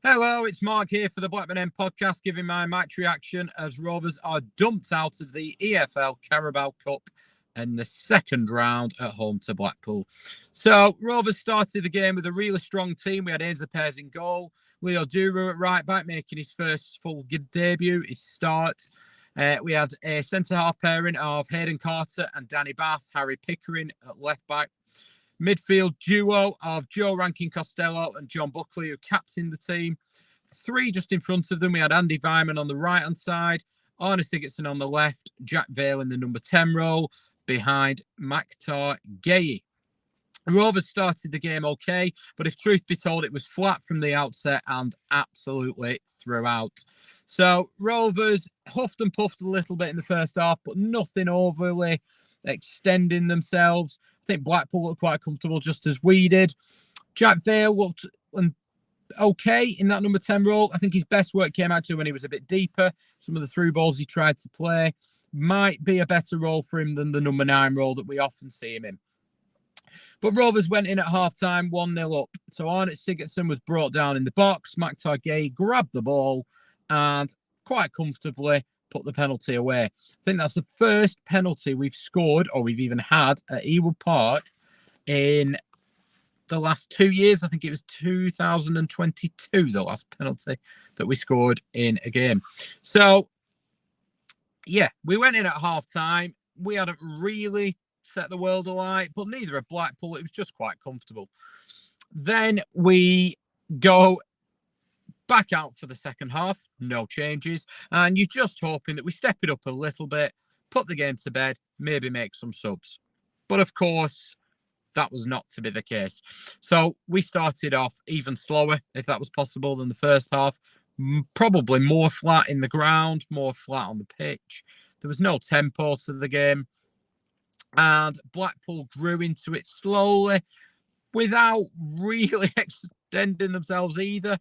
Hello, it's Mark here for the Blackburn podcast, giving my match reaction as Rovers are dumped out of the EFL Carabao Cup in the second round at home to Blackpool. So Rovers started the game with a really strong team. We had Ainsley Pears in goal, Leo Duru at right back, making his first full debut, his start. We had a centre-half pairing of Hayden Carter and Danny Bath, Harry Pickering at left back. Midfield duo of Joe Rankin-Costello and John Buckley, who captained the team. Three just in front of them. We had Andy Vyman on the right-hand side, Arne Sigurdsson on the left, Jack Vale in the number 10 role, behind Maktar Gueye. Rovers started the game okay, but if truth be told, it was flat from the outset and absolutely throughout. So Rovers huffed and puffed a little bit in the first half, but nothing overly extending themselves. I think Blackpool looked quite comfortable, just as we did. Jack Vale looked okay in that number 10 role. I think his best work came actually when he was a bit deeper. Some of the through balls he tried to play might be a better role for him than the number 9 role that we often see him in. But Rovers went in at half-time 1-0 up. So Arne Sigurdsson was brought down in the box. Maktar Gueye grabbed the ball and quite comfortably put the penalty away. I think that's the first penalty we've scored or we've even had at Ewood Park in the last 2 years. I think it was 2022, the last penalty that we scored in a game. So, yeah, we went in at half-time. We hadn't really set the world alight, but neither had Blackpool. It was just quite comfortable. Then we go back out for the second half, no changes, and you're just hoping that we step it up a little bit, put the game to bed, maybe make some subs. But of course, that was not to be the case. So we started off even slower, if that was possible, than the first half. Probably more flat in the ground, more flat on the pitch. There was no tempo to the game. And Blackpool grew into it slowly without really extending themselves either.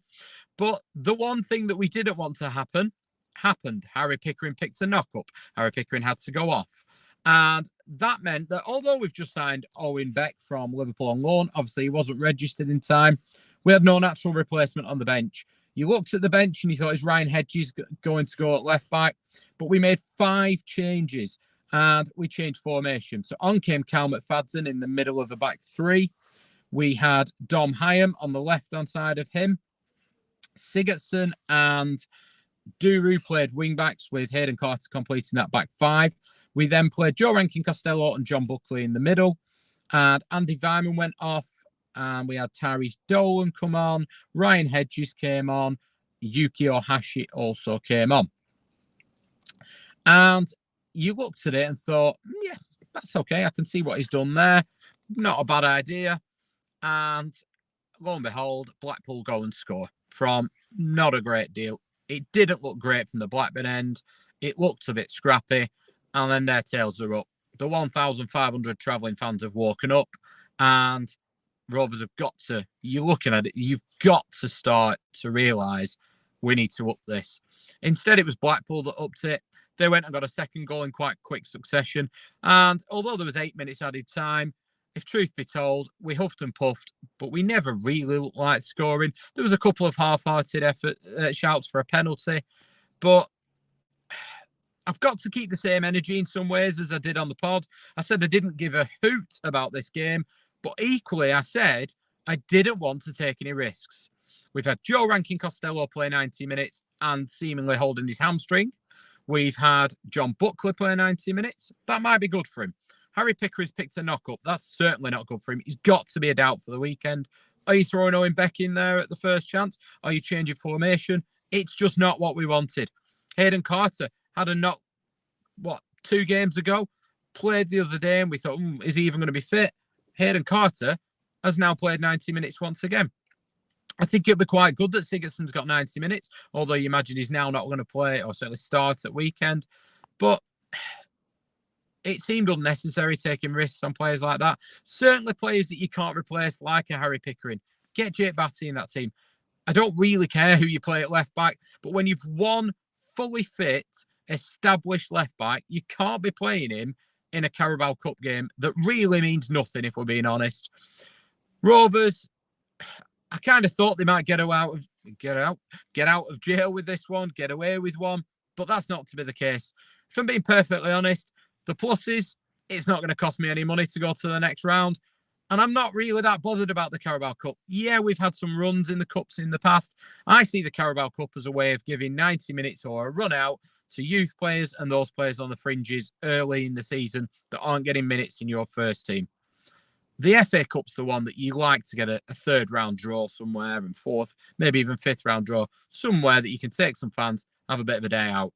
But the one thing that we didn't want to happen happened. Harry Pickering picked a knock-up. Harry Pickering had to go off. And that meant that although we've just signed Owen Beck from Liverpool on loan, obviously he wasn't registered in time, we had no natural replacement on the bench. You looked at the bench and you thought, is Ryan Hedges going to go at left back? But we made 5 changes and we changed formation. So on came Cal McFadden in the middle of the back 3. We had Dom Hyam on the left-hand side of him. Sigurdsson and Duru played wing-backs with Hayden Carter completing that back 5. We then played Joe Rankin-Costello and John Buckley in the middle. And Andy Vyman went off. And we had Tyrese Dolan come on. Ryan Hedges came on. Yuki Ohashi also came on. And you looked at it and thought, yeah, that's okay. I can see what he's done there. Not a bad idea. And lo and behold, Blackpool go and score from not a great deal. It didn't look great from the Blackburn end. It looked a bit scrappy. And then their tails are up. The 1,500 travelling fans have woken up. And Rovers have got to, you're looking at it, you've got to start to realise we need to up this. Instead, it was Blackpool that upped it. They went and got a second goal in quite quick succession. And although there was 8 minutes added time, if truth be told, we huffed and puffed, but we never really looked like scoring. There was a couple of half-hearted shouts for a penalty, but I've got to keep the same energy in some ways as I did on the pod. I said I didn't give a hoot about this game, but equally I said I didn't want to take any risks. We've had Joe Rankin-Costello play 90 minutes and seemingly holding his hamstring. We've had John Buckley play 90 minutes. That might be good for him. Harry Pickering's picked a knock-up. That's certainly not good for him. He's got to be a doubt for the weekend. Are you throwing Owen Beck in there at the first chance? Are you changing formation? It's just not what we wanted. Hayden Carter had a knock, 2 games ago? Played the other day and we thought, is he even going to be fit? Hayden Carter has now played 90 minutes once again. I think it'll be quite good that Sigurdsson's got 90 minutes, although you imagine he's now not going to play or certainly start at weekend. But it seemed unnecessary taking risks on players like that. Certainly players that you can't replace, like a Harry Pickering. Get Jake Batty in that team. I don't really care who you play at left back, but when you've one fully fit, established left back, you can't be playing him in a Carabao Cup game that really means nothing, if we're being honest. Rovers, I kind of thought they might get get out of jail with this one, get away with one. But that's not to be the case. If I'm being perfectly honest, the pluses, it's not going to cost me any money to go to the next round. And I'm not really that bothered about the Carabao Cup. Yeah, we've had some runs in the Cups in the past. I see the Carabao Cup as a way of giving 90 minutes or a run out to youth players and those players on the fringes early in the season that aren't getting minutes in your first team. The FA Cup's the one that you like to get a third round draw somewhere and fourth, maybe even fifth round draw, somewhere that you can take some fans, have a bit of a day out.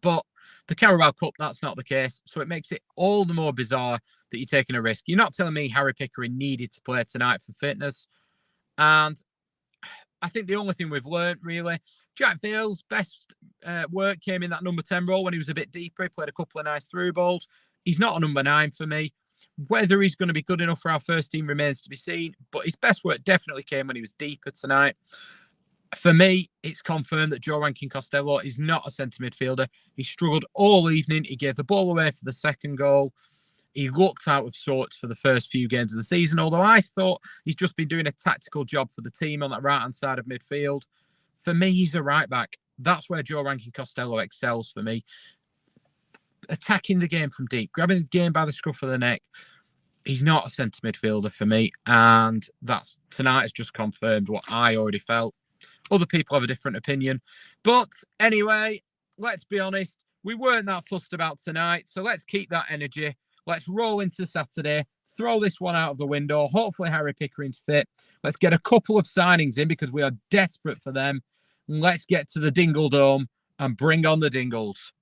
But the Carabao Cup, that's not the case. So it makes it all the more bizarre that you're taking a risk. You're not telling me Harry Pickering needed to play tonight for fitness. And I think the only thing we've learned, really, Jack Bale's best work came in that number 10 role when he was a bit deeper. He played a couple of nice through balls. He's not a number 9 for me. Whether he's going to be good enough for our first team remains to be seen. But his best work definitely came when he was deeper tonight. For me, it's confirmed that Joe Rankin Costello is not a centre midfielder. He struggled all evening. He gave the ball away for the second goal. He looked out of sorts for the first few games of the season, although I thought he's just been doing a tactical job for the team on that right-hand side of midfield. For me, he's a right-back. That's where Joe Rankin Costello excels for me. Attacking the game from deep, grabbing the game by the scruff of the neck. He's not a centre midfielder for me, and that's tonight has just confirmed what I already felt. Other people have a different opinion. But anyway, let's be honest, we weren't that fussed about tonight, so let's keep that energy. Let's roll into Saturday, throw this one out of the window. Hopefully Harry Pickering's fit. Let's get a couple of signings in because we are desperate for them. Let's get to the Dingle Dome and bring on the Dingles.